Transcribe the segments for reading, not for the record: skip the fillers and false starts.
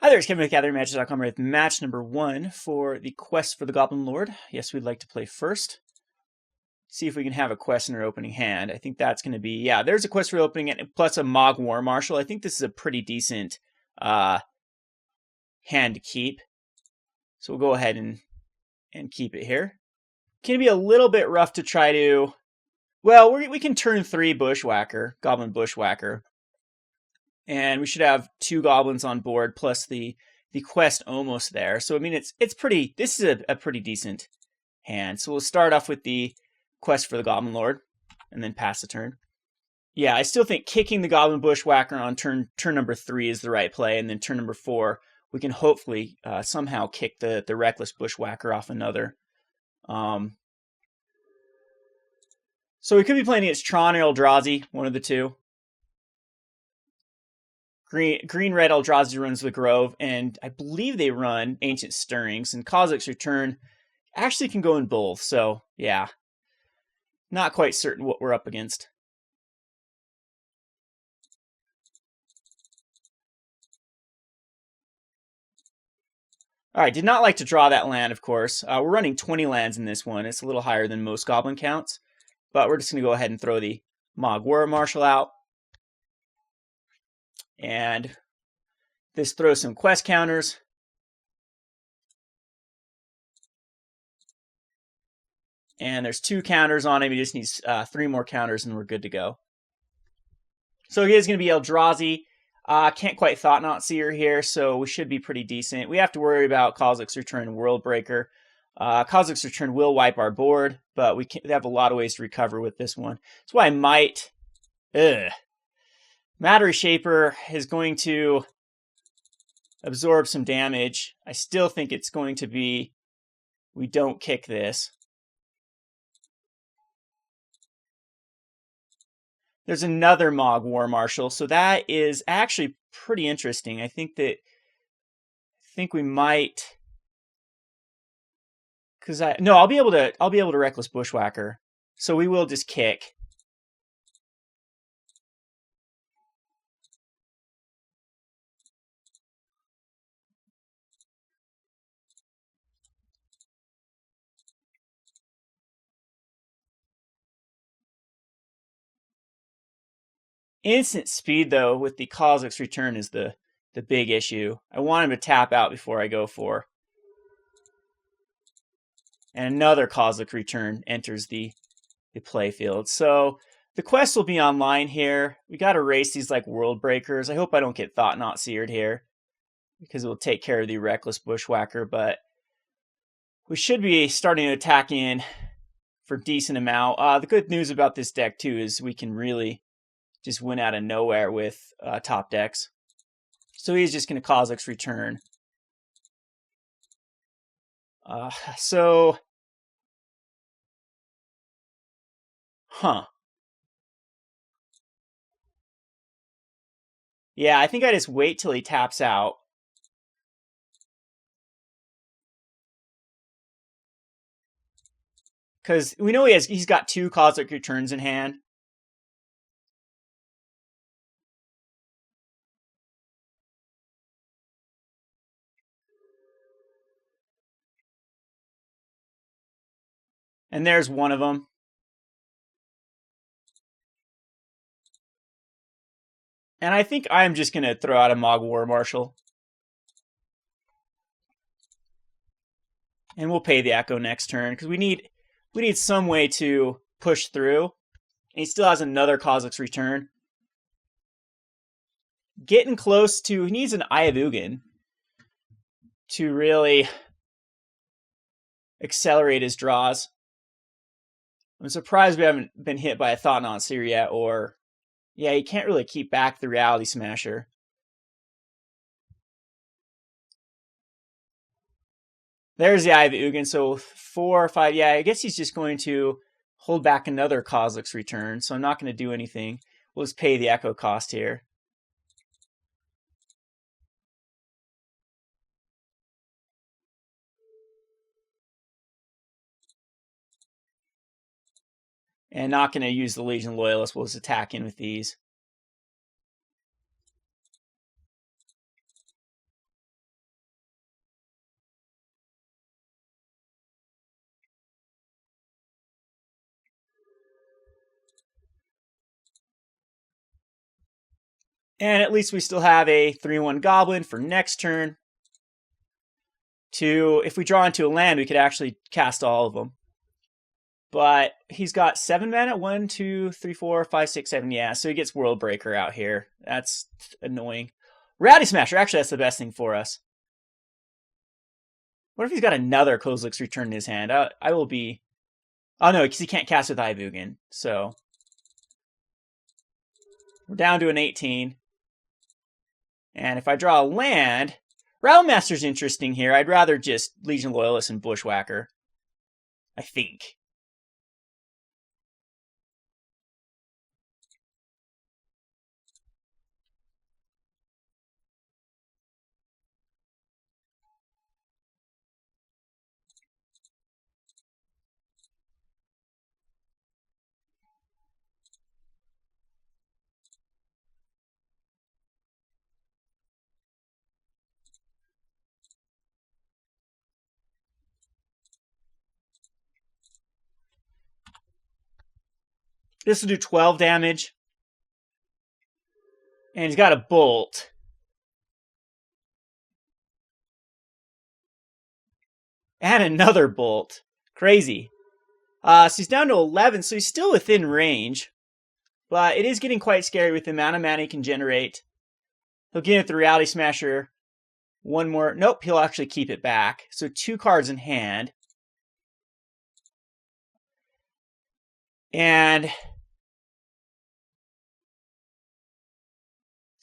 Hi there, it's Kevin with GatheringMatches.com with match number 1 for the quest for the Goblin Lord. Yes, we'd like to play first. See if we can have a quest in our opening hand. I think that's going to be, yeah, there's a quest for opening it, plus a Mogg War Marshal. I think this is a pretty decent hand to keep. So we'll go ahead and keep it here. Can be a little bit rough to try to, well, we can turn 3 Bushwhacker, Goblin Bushwhacker. And we should have 2 goblins on board plus the quest almost there. So I mean it's pretty, this is a pretty decent hand. So we'll start off with the quest for the Goblin Lord and then pass the turn. Yeah, I still think kicking the Goblin Bushwhacker on turn number 3 is the right play, and then turn number 4 we can hopefully somehow kick the Reckless Bushwhacker off another. So we could be playing against Tron or Eldrazi, one of the two. Green-red Eldrazi runs the Grove, and I believe they run Ancient Stirrings, and Kozilek's Return actually can go in both, so yeah. Not quite certain what we're up against. Alright, did not like to draw that land, of course. We're running 20 lands in this one. It's a little higher than most Goblin counts, but we're just going to go ahead and throw the Mogg War Marshal out. And this throws some quest counters. And there's 2 counters on him. He just needs 3 more counters and we're good to go. So he is going to be Eldrazi. Can't quite Thought-Knot Seer here, so we should be pretty decent. We have to worry about Kozilek's Return and Worldbreaker. Kozilek's Return will wipe our board, but we have a lot of ways to recover with this one. That's why I might... Matter Shaper is going to absorb some damage. I still think it's going to be, we don't kick this. There's another Mogg War Marshal, so that is actually pretty interesting. I think we might, because I'll be able to Reckless Bushwhacker. So we will just kick. Instant speed, though, with the Kozilek's Return is the big issue. I want him to tap out before I go for. And another Kozilek's Return enters the play field. So the quest will be online here. We got to race these like World Breakers. I hope I don't get Thought-Knot Seared here, because it will take care of the Reckless Bushwhacker. But we should be starting to attack in for a decent amount. The good news about this deck, too, is we can really just win out of nowhere with top decks. So he's just going to Kozilek's Return. Yeah, I think I just wait till he taps out. Because we know he's got 2 Kozilek Returns in hand. And there's one of them. And I think I'm just going to throw out a Mogg War Marshal. And we'll pay the Echo next turn, because we need some way to push through. And he still has another Kozilek's Return. Getting close to, he needs an Eye of Ugin to really accelerate his draws. I'm surprised we haven't been hit by a Thought-Knot Seer yet, or, yeah, he can't really keep back the Reality Smasher. There's the Eye of Ugin, so 4 or 5, yeah, I guess he's just going to hold back another Kozilek's Return, so I'm not going to do anything. We'll just pay the Echo cost here. And not going to use the Legion Loyalist. We'll just attack in with these. And at least we still have a 3/1 Goblin for next turn. If we draw into a land, we could actually cast all of them. But he's got 7 mana. 1, 2, 3, 4, 5, 6, 7. Yeah, so he gets World Breaker out here. That's annoying. Rowdy Smasher. Actually, that's the best thing for us. What if he's got another Kozilek's Return in his hand? I will be... Oh, no, because he can't cast with Ivugan. So we're down to an 18. And if I draw a land... Rabblemaster's interesting here. I'd rather just Legion Loyalist and Bushwhacker. I think. This will do 12 damage. And he's got a bolt. And another bolt. Crazy. So he's down to 11, so he's still within range. But it is getting quite scary with the amount of mana he can generate. He'll get it with the Reality Smasher. One more. Nope, he'll actually keep it back. So 2 cards in hand. And I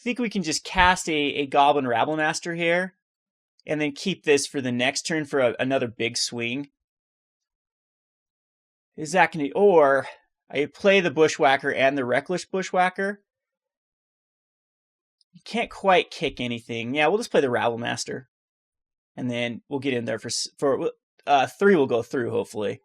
think we can just cast a Goblin Rabblemaster here. And then keep this for the next turn for another big swing. Is that going to... Or I play the Bushwhacker and the Reckless Bushwhacker. You can't quite kick anything. Yeah, we'll just play the Rabblemaster. And then we'll get in there for 3 will go through, hopefully.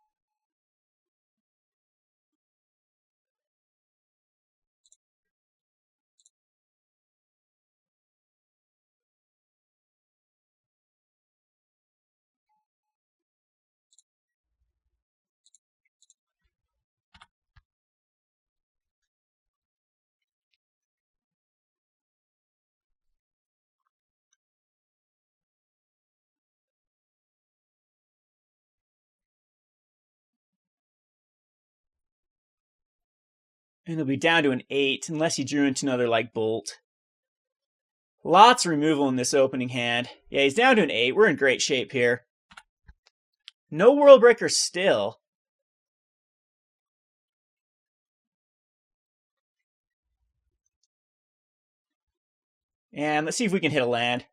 And it'll be down to an 8, unless he drew into another, like, bolt. Lots of removal in this opening hand. Yeah, he's down to an 8. We're in great shape here. No World Breaker still. And let's see if we can hit a land.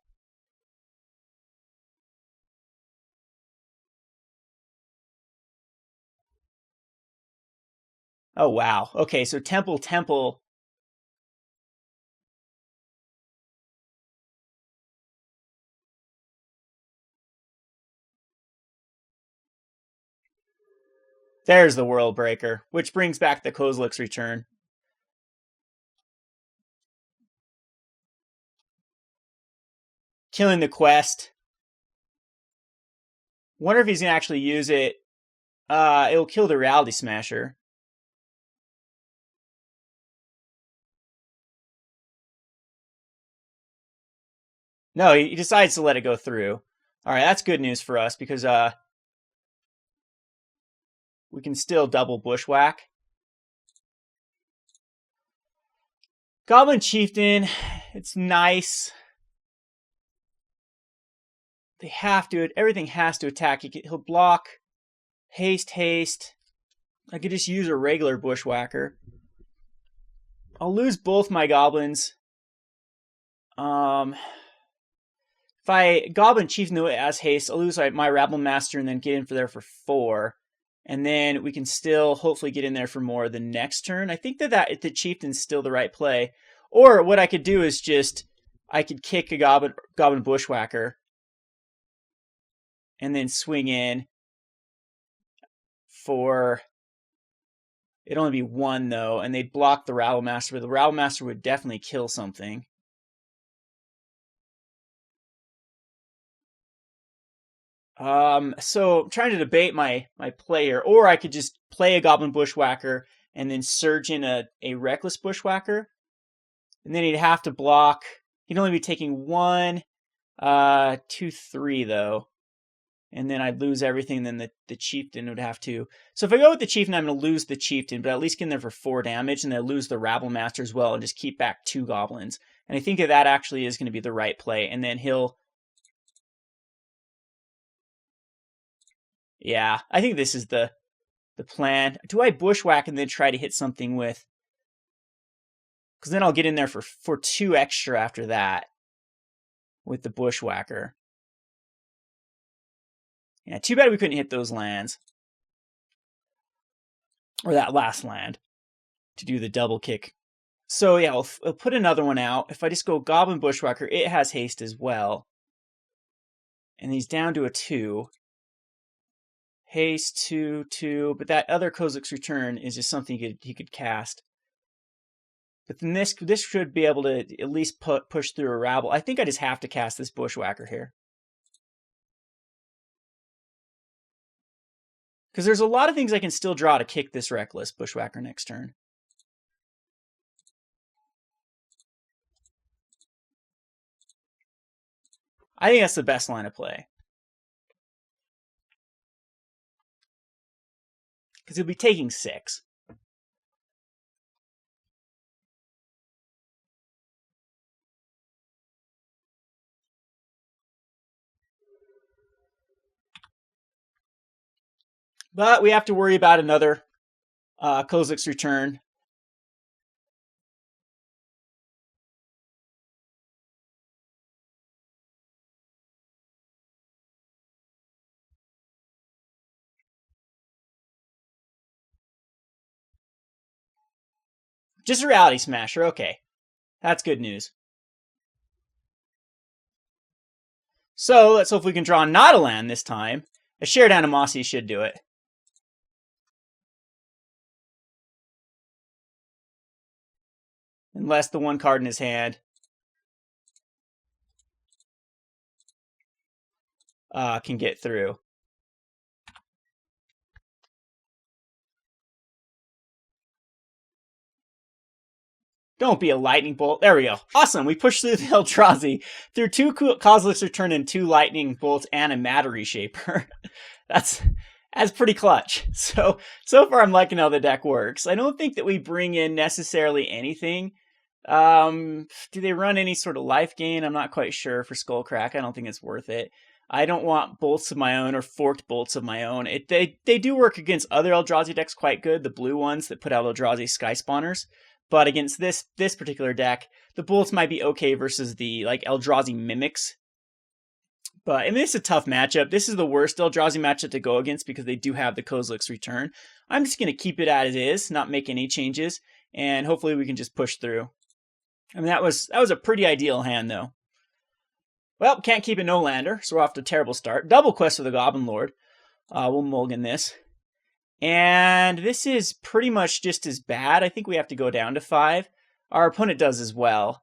Oh, wow. Okay, so Temple. There's the World Breaker, which brings back the Kozilek's Return. Killing the quest. Wonder if he's going to actually use it. It'll kill the Reality Smasher. No, he decides to let it go through. All right, that's good news for us because we can still double Bushwhack. Goblin Chieftain, it's nice. They have to, everything has to attack. He'll block, haste. I could just use a regular Bushwhacker. I'll lose both my goblins. If I Goblin Chieftain as haste, I'll lose my Rabblemaster and then get in for there for 4. And then we can still hopefully get in there for more the next turn. I think that the Chieftain's still the right play. Or what I could do is I could kick a Goblin Bushwhacker and then swing in for... It'd only be 1, though, and they'd block the Rabblemaster, but the Rabblemaster would definitely kill something. So I'm trying to debate my player, or I could just play a Goblin Bushwhacker and then surge in a Reckless Bushwhacker. And then he'd have to block. He'd only be taking 1, 2, 3, though. And then I'd lose everything, then the Chieftain would have to... So if I go with the Chieftain, I'm going to lose the Chieftain, but at least get in there for 4 damage, and then lose the Rabblemaster as well, and just keep back 2 Goblins. And I think that actually is going to be the right play. And then he'll... Yeah, I think this is the plan. Do I Bushwhack and then try to hit something with... Because then I'll get in there for 2 extra after that with the Bushwhacker. Yeah, too bad we couldn't hit those lands. Or that last land to do the double kick. So yeah, I'll put another one out. If I just go Goblin Bushwhacker, it has haste as well. And he's down to a 2. Haste 2, 2. But that other Kozilek's Return is just something he could cast. But then this should be able to at least push through a Rabble. I think I just have to cast this Bushwhacker here. Because there's a lot of things I can still draw to kick this Reckless Bushwhacker next turn. I think that's the best line of play. Because he'll be taking 6. But we have to worry about another Kozilek's Return. Just a Reality Smasher, okay. That's good news. So let's hope we can draw not a land this time. A Shared Animosity should do it. Unless the 1 card in his hand can get through. Don't be a lightning bolt. There we go. Awesome. We pushed through the Eldrazi through 2 Kozilek's Return and 2 lightning bolts and a Matter Reshaper. That's pretty clutch. So far I'm liking how the deck works. I don't think that we bring in necessarily anything. Do they run any sort of life gain? I'm not quite sure for Skullcrack. I don't think it's worth it. I don't want bolts of my own or forked bolts of my own. They do work against other Eldrazi decks quite good, the blue ones that put out Eldrazi Sky Spawners. But against this particular deck, the bolts might be okay versus the Eldrazi Mimics. But I mean, it's a tough matchup. This is the worst Eldrazi matchup to go against because they do have the Kozilek's Return. I'm just going to keep it as is, not make any changes, and hopefully we can just push through. I mean, that was a pretty ideal hand, though. Well, can't keep a no-lander, so we're off to a terrible start. Double quest for the Goblin Lord. We'll mulligan this. And this is pretty much just as bad. I think we have to go down to 5. Our opponent does as well.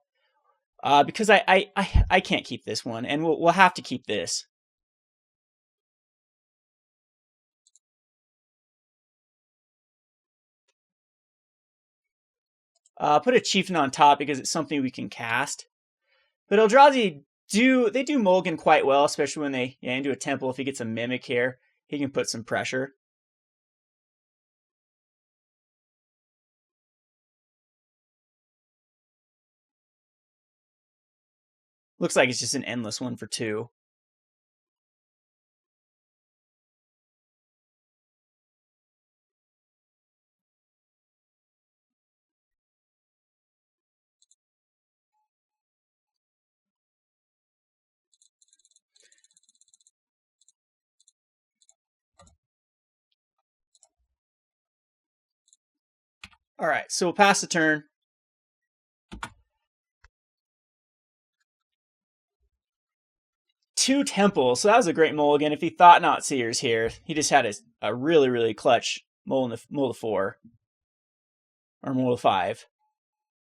Because I can't keep this one, and we'll have to keep this. Put a Chieftain on top because it's something we can cast. But Eldrazi do mulligan quite well, especially when they into a temple. If he gets a Mimic here, he can put some pressure. Looks like it's just an endless one for 2. All right, so we'll pass the turn. Two temples, so that was a great mulligan. If he thought not Seers here, he just had a really, really clutch mull to 4. Or mull to 5.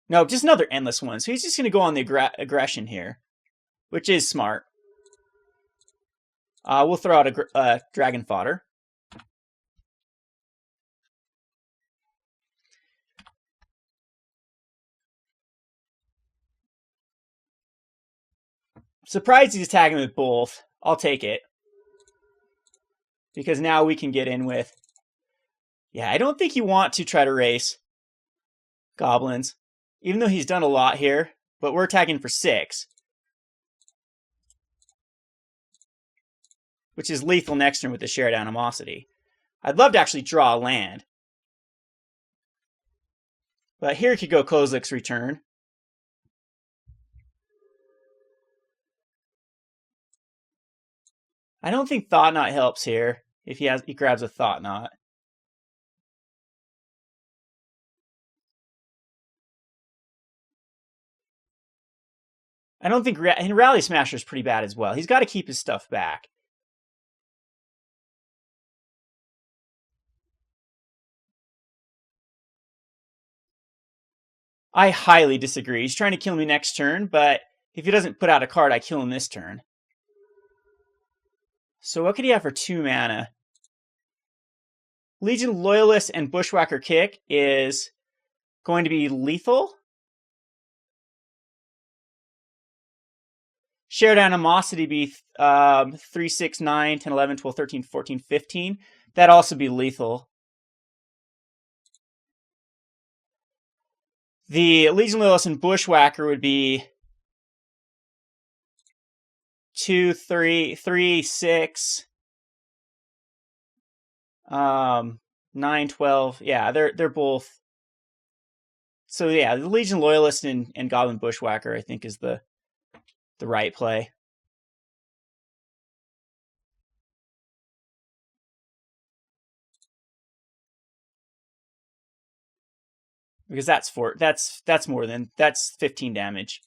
No, just another endless one. So he's just going to go on the aggression here, which is smart. We'll throw out a Dragon Fodder. Surprised he's attacking with both. I'll take it. Because now we can get in with... Yeah, I don't think you want to try to race goblins. Even though he's done a lot here. But we're attacking for 6. Which is lethal next turn with the Shared Animosity. I'd love to actually draw a land. But here he could go Kozilek's Return. I don't think Thought Knot helps here if he grabs a Thought Knot. I don't think and Rally Smasher is pretty bad as well. He's got to keep his stuff back. I highly disagree. He's trying to kill me next turn, but if he doesn't put out a card, I kill him this turn. So what could he have for 2 mana? Legion Loyalist and Bushwhacker Kick is going to be lethal. Shared Animosity be 3, 6, 9, 10, 11, 12, 13, 14, 15. That'd also be lethal. The Legion Loyalist and Bushwhacker would be 2, 3, 3, 6, 9, 12. Yeah, they're both. So yeah, the Legion Loyalist and Goblin Bushwhacker, I think, is the right play. Because that's more than 15 damage.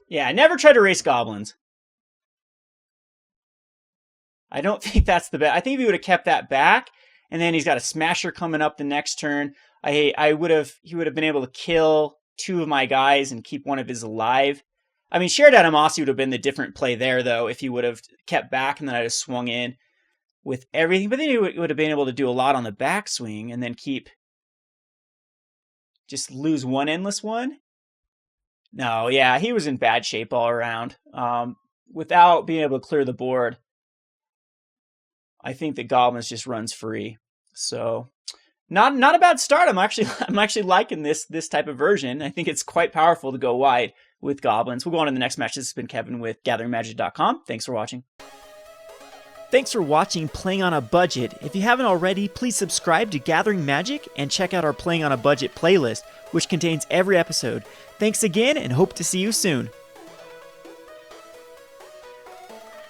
Yeah, never try to race goblins. I don't think that's the best. I think if he would have kept that back, and then he's got a Smasher coming up the next turn, he would have been able to kill 2 of my guys and keep 1 of his alive. I mean, Shared Animosity would have been the different play there, though, if he would have kept back and then I just swung in with everything. But then he would have been able to do a lot on the backswing and then just lose 1 endless one. No, yeah, he was in bad shape all around. Without being able to clear the board, I think that Goblins just runs free. So not a bad start. I'm actually liking this type of version. I think it's quite powerful to go wide with Goblins. We'll go on to the next match. This has been Kevin with GatheringMagic.com. Thanks for watching. Thanks for watching Playing on a Budget. If you haven't already, please subscribe to Gathering Magic and check out our Playing on a Budget playlist, which contains every episode. Thanks again and hope to see you soon.